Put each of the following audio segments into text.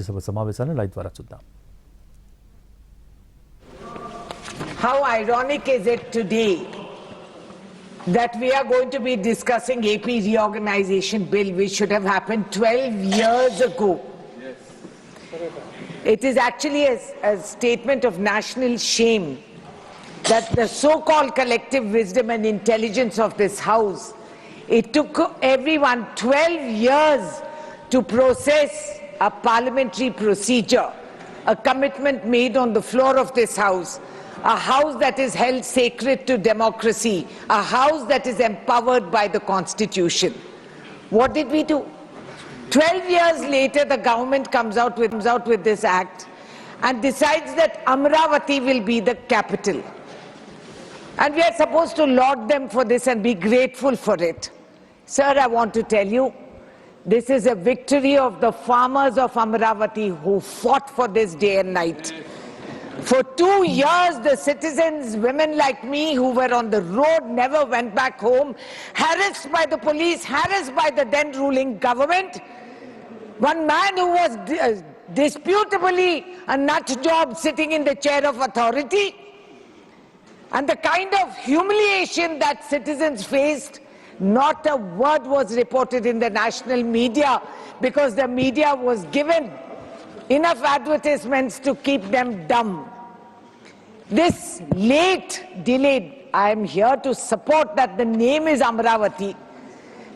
రాజ్యసభ సమావేశాన్ని లైవ్ ద్వారా చూద్దాం. How ironic is it today that we are going to be discussing AP reorganization bill which should have happened 12 years ago. Yes. It is actually a statement of national shame that the so-called collective wisdom and intelligence of this house, it took everyone 12 years to process a parliamentary procedure, a commitment made on the floor of this house, a house that is held sacred to democracy, a house that is empowered by the Constitution. What did we do? 12 years later, the government comes out with this act and decides that Amravati will be the capital. And we are supposed to laud them for this and be grateful for it. Sir, I want to tell you, this is a victory of the farmers of Amravati who fought for this day and night. For 2 years, the citizens, women like me who were on the road, never went back home, harassed by the police, harassed by the then ruling government. One man who was disputably a nut job sitting in the chair of authority. And the kind of humiliation that citizens faced, not a word was reported in the national media because the media was given enough advertisements to keep them dumb. This late delayed, I am here to support that the name is Amravati.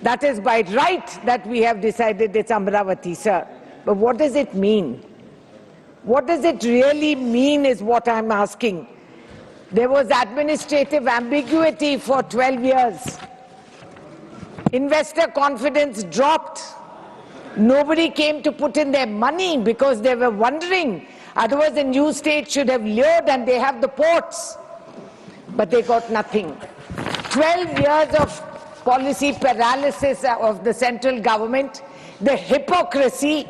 That is by right that we have decided it's Amravati, sir. But what does it mean? What does it really mean is what I'm asking. There was administrative ambiguity for 12 years. Investor confidence dropped. Nobody came to put in their money because they were wondering. Otherwise, the new state should have lured and they have the ports. But they got nothing. 12 years of policy paralysis of the central government, the hypocrisy,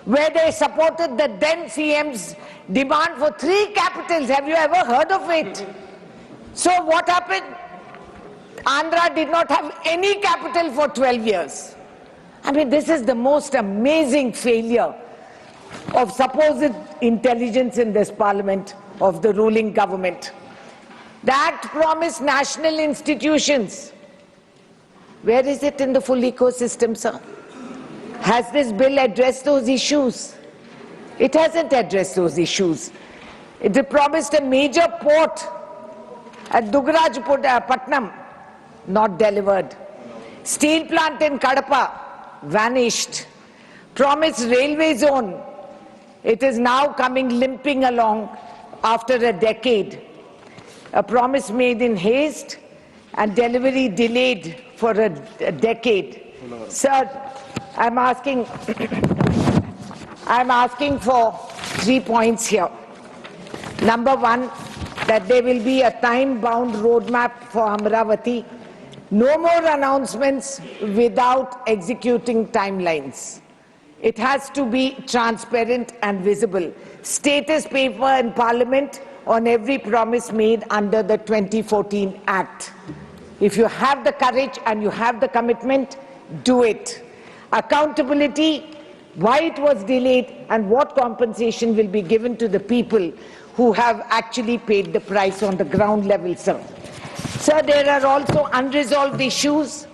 where they supported the then CM's demand for 3 capitals. Have you ever heard of it? So what happened? Andhra did not have any capital for 12 years. I mean, this is the most amazing failure of supposed intelligence in this parliament of the ruling government. The act promised national institutions. Where is it in the full ecosystem, sir? Has this bill addressed those issues? It hasn't addressed those issues. It promised a major port at Dugrajpatnam, not delivered. Steel plant in Kadapa, vanished. Promised railway zone. It is now coming limping along after a decade. A promise made in haste and delivery delayed for a decade. Sir, I'm asking for 3 points here. Number 1, that there will be a time-bound roadmap for Amravati. No more announcements without executing timelines. It has to be transparent and visible. Status paper in Parliament on every promise made under the 2014 Act. If you have the courage and you have the commitment, do it. Accountability, why it was delayed and what compensation will be given to the people who have actually paid the price on the ground level, sir. Sir, there are also unresolved issues.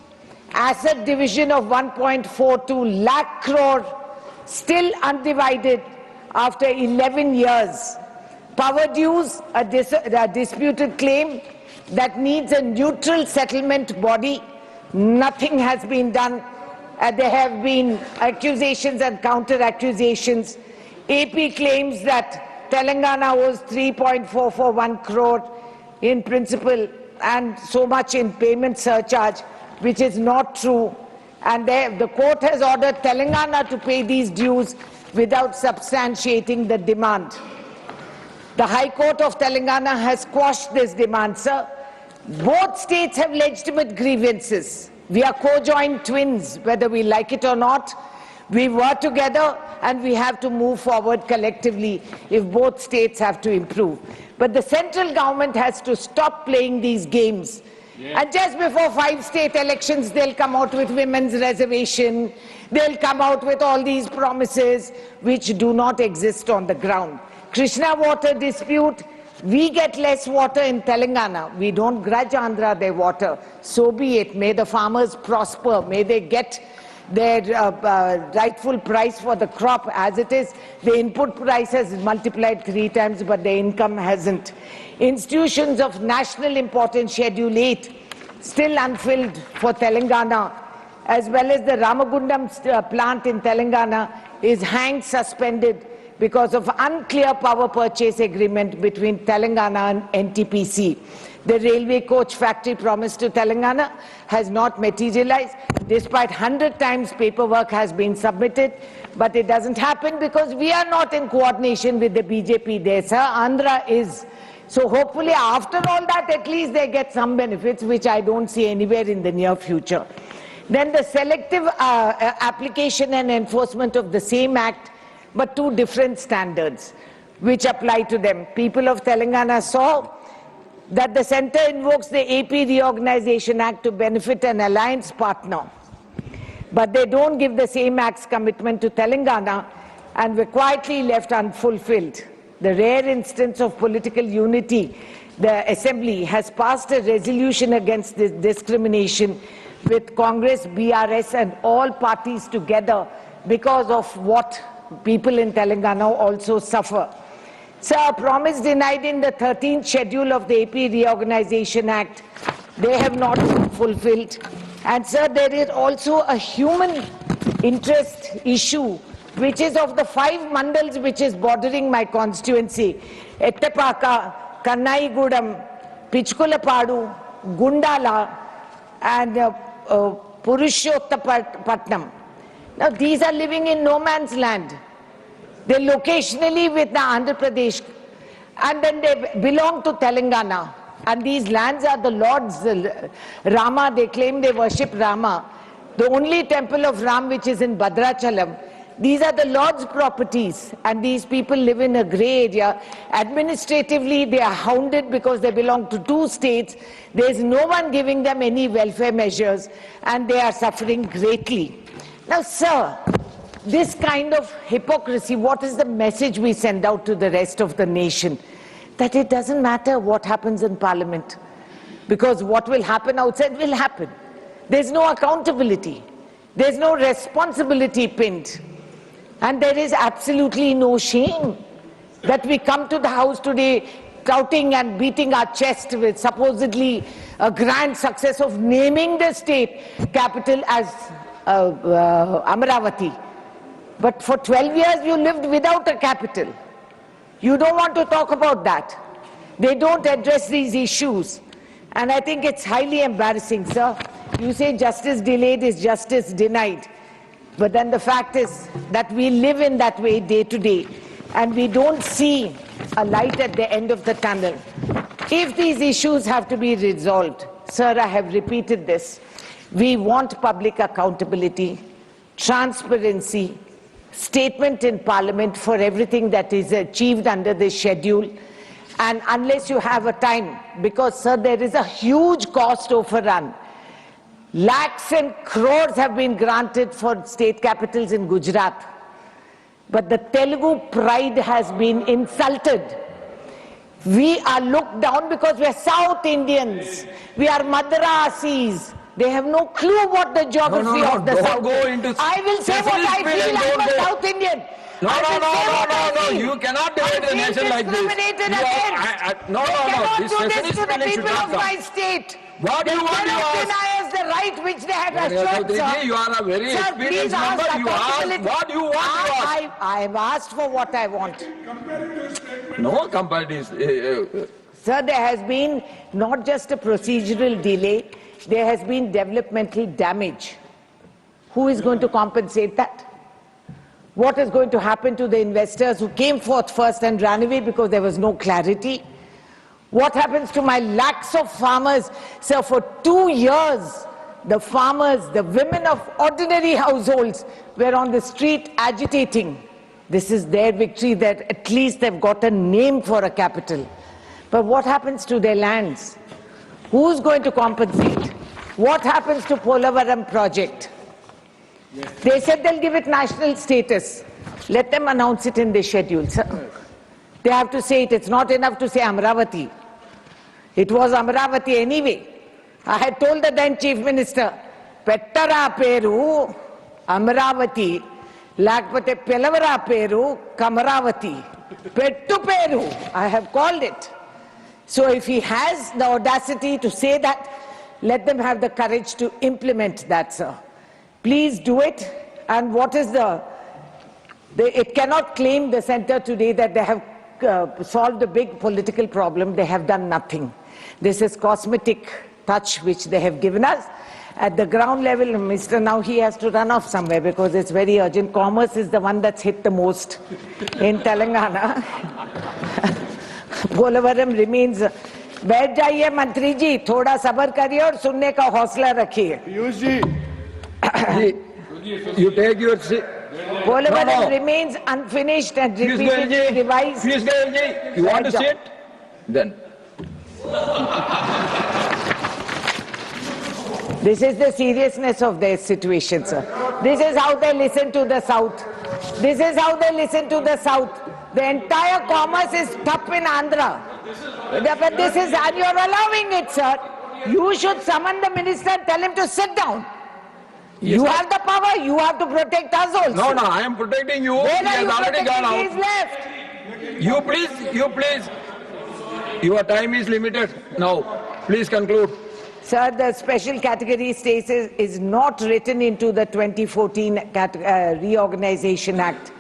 Asset division of 1.42 lakh crore, still undivided after 11 years. Power dues, a disputed claim that needs a neutral settlement body. Nothing has been done. There have been accusations and counter-accusations. AP claims that Telangana owes 3.441 crore in principal and so much in payment surcharge, which is not true. And the court has ordered Telangana to pay these dues without substantiating the demand. The High Court of Telangana has quashed this demand, sir. Both states have legitimate grievances. We are co-joined twins, whether we like it or not. We work together and we have to move forward collectively if both states have to improve. But the central government has to stop playing these games And just before 5 state elections, they'll come out with women's reservation. They'll come out with all these promises which do not exist on the ground. Krishna water dispute, we get less water in Telangana. We don't grudge Andhra their water. So be it. May the farmers prosper. May they get their rightful price for the crop. As it is, the input price has multiplied 3 times, but the income hasn't. Institutions of national importance, Schedule 8, still unfilled for Telangana, as well as the Ramagundam plant in Telangana is hanged suspended because of unclear power purchase agreement between Telangana and NTPC. The railway coach factory promised to Telangana has not materialized, despite 100 times paperwork has been submitted, but it doesn't happen because we are not in coordination with the BJP there, sir. Andhra is. So hopefully after all that, at least they get some benefits, which I don't see anywhere in the near future. Then the selective application and enforcement of the same act, but 2 different standards which apply to them. People of Telangana saw that the centre invokes the AP Reorganization Act to benefit an alliance partner, but they don't give the same act's commitment to Telangana and were quietly left unfulfilled. The rare instance of political unity, the Assembly has passed a resolution against this discrimination with Congress, BRS and all parties together because of what people in Telangana also suffer. Sir, a promise denied in the 13th schedule of the AP Reorganization Act, they have not fulfilled. And sir, there is also a human interest issue, which is of the 5 mandals which is bordering my constituency: Ettapaka, Kannaigudam, Pichkulapadu, Gundala and Purushottapatnam. Now these are living in no man's land. They locationally with the Andhra Pradesh, and then they belong to Telangana. And these lands are the Lord's. Rama, they claim they worship Rama. The only temple of Ram which is in Bhadrachalam. These are the Lord's properties, and these people live in a grey area. Administratively, they are hounded because they belong to 2 states. There is no one giving them any welfare measures, and they are suffering greatly. Now, sir, this kind of hypocrisy, what is the message we send out to the rest of the nation? That it doesn't matter what happens in Parliament, because what will happen outside will happen. There's no accountability. There's no responsibility pinned. And there is absolutely no shame that we come to the House today touting and beating our chest with supposedly a grand success of naming the state capital as Amaravati. But for 12 years you lived without a capital. You don't want to talk about that. They don't address these issues. And I think it's highly embarrassing, sir. You say justice delayed is justice denied. But then the fact is that we live in that way day to day. And we don't see a light at the end of the tunnel. If these issues have to be resolved, sir, I have repeated this. We want public accountability, transparency, statement in Parliament for everything that is achieved under this schedule. And unless you have a time, because, sir, there is a huge cost overrun. Lakhs and crores have been granted for state capitals in Gujarat. But the Telugu pride has been insulted. We are looked down because we are South Indians. We are Madrasis. They have no clue what the geography of the South is. I will say what I feel. I'm a South Indian. No, you cannot divide the nation like this. No, this specialist spelling should not come. What do you want to ask? Deny us the right which they have assured, sir. You are a very experienced member. You ask what you want to ask. I have asked for what I want. No comparatives. Sir, there has been not just a procedural delay, there has been developmental damage. Who is going to compensate that? What is going to happen to the investors who came forth first and ran away because there was no clarity? What happens to my lakhs of farmers? Sir, for 2 years, the farmers, the women of ordinary households were on the street agitating. This is their victory, that at least they've got a name for a capital. But what happens to their lands? Who's going to compensate? What happens to Polavaram project? They said they'll give it national status. Let them announce it in the schedule, sir. They have to say it. It's not enough to say Amravati. It was Amravati anyway. I had told the then Chief Minister, Pettara Peru, Amravati, Lakpate Pelavara Peru, Kamaravati. Pettu Peru, I have called it. So if he has the audacity to say that, let them have the courage to implement that, sir. Please do it. And what is it cannot claim, the centre today, that they have solved a big political problem. They have done nothing. This is cosmetic touch which they have given us. At the ground level, Mr. Now he has to run off somewhere because it's very urgent. Commerce is the one that's hit the most in Telangana. Polavaram remains. बैठ जाइए मंत्री जी, थोड़ा सब्र करिए और सुनने का हौसला रखिए. Piyush ji, you take your seat. Polavaram remains unfinished and repeatedly revised. Please, you want to sit? Then. This is the seriousness of their situation, sir. This is how they listen to the South. This is how they listen to the South. The entire commerce is stuck in Andhra. But this is, and you're allowing it, sir. You should summon the minister and tell him to sit down. Yes, you have the power. You have to protect us also. No, I am protecting you. Where he has already gone out. He's left. You please. Your time is limited now. Please conclude. Sir, the special category status is not written into the 2014 Reorganization Act.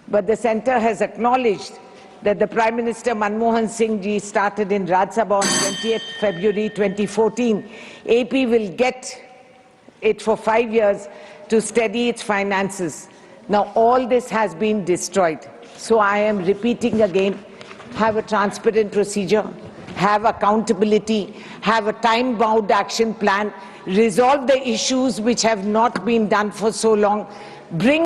But the centre has acknowledged that the Prime Minister Manmohan Singh ji started in Rajya Sabha on 20th February 2014. AP will get it for 5 years to steady its finances. Now all this has been destroyed. So I am repeating again, have a transparent procedure, have accountability, have a time-bound action plan, resolve the issues which have not been done for so long, bring